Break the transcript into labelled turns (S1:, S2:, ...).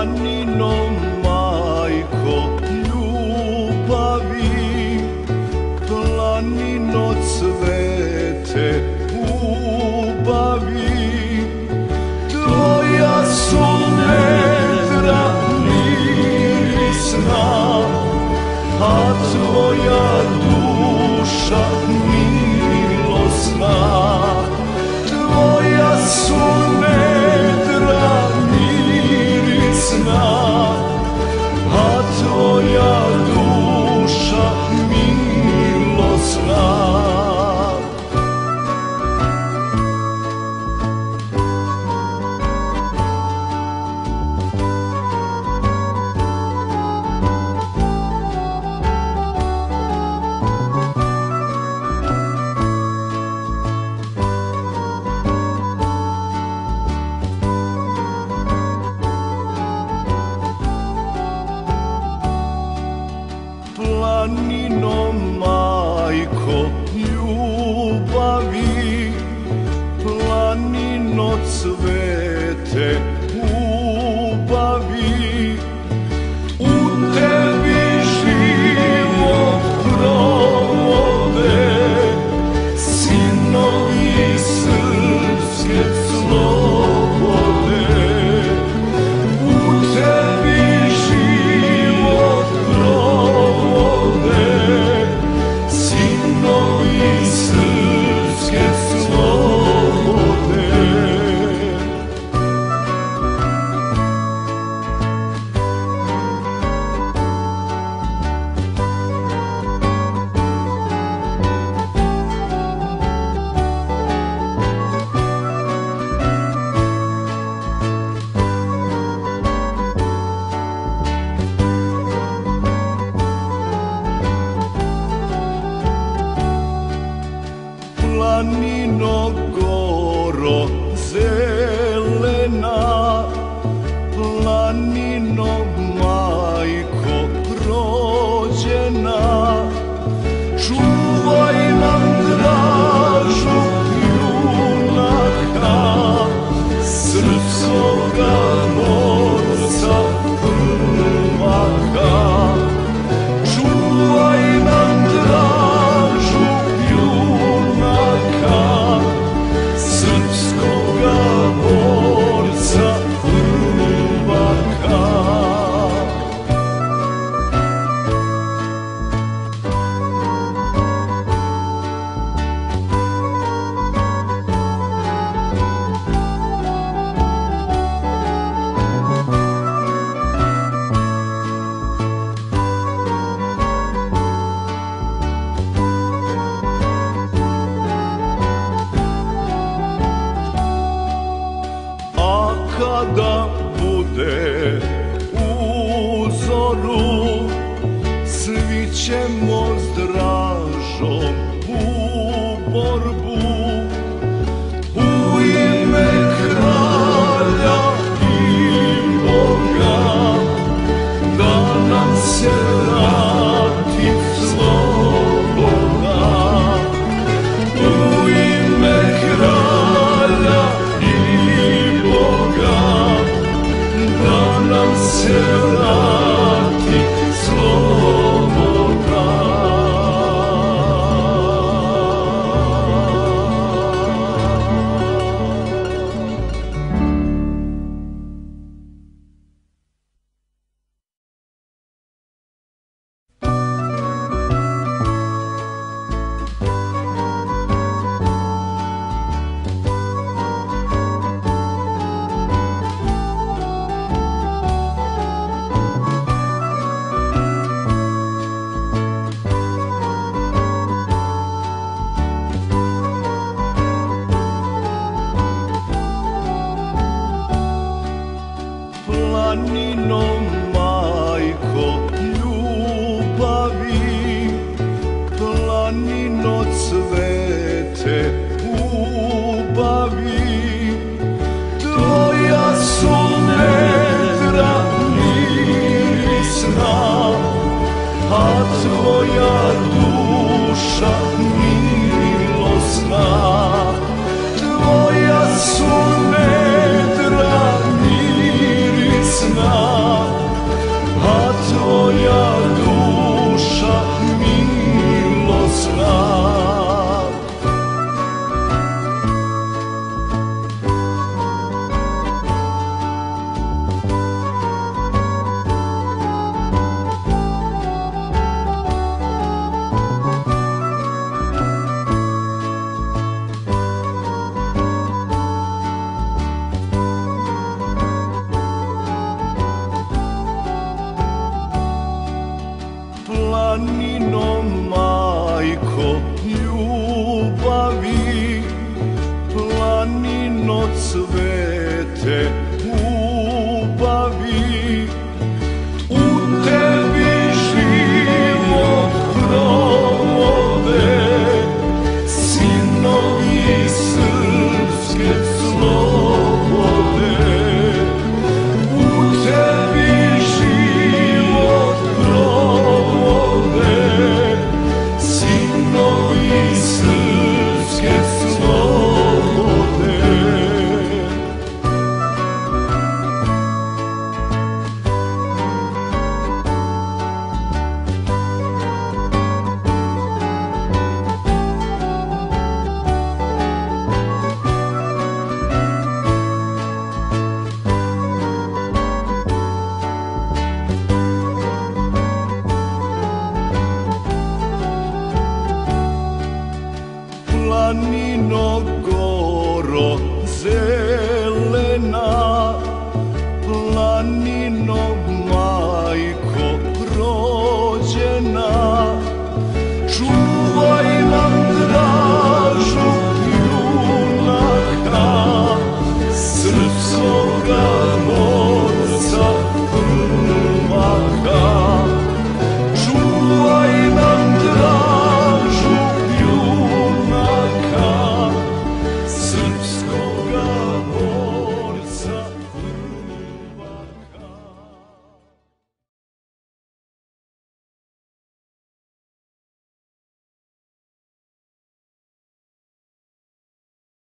S1: Planino majko ljubavi, planino cvete ubavi, tvoja su vedra mirisna, a tvoja duša milosna. Tvoja su vedra mirisna, a tvoja duša milosna. Planino majko ljubavi, planino cvete ubavi, u tebi život provode sinovi srpske slobode. U tebi život provode sinovi srpske slobode. Planino goro zelena, planino majko rođena, čuvaj nam dražu junaka, srpskoga borca prvaka. Čuvaj nam dražu junaka, srpskoga borca prvaka. Kada bude u zoru, svi ćemo s dražom u borbu, u ime kralja i Boga, da nam se vrati sloboda. U ime kralja i Boga, da nam se vrati sloboda. Planino majko ljubavi, planino cvete ubavi, tvoja su vedra mirisna, a tvoja duša milosna. Tvoja su vedra mirisna, pravi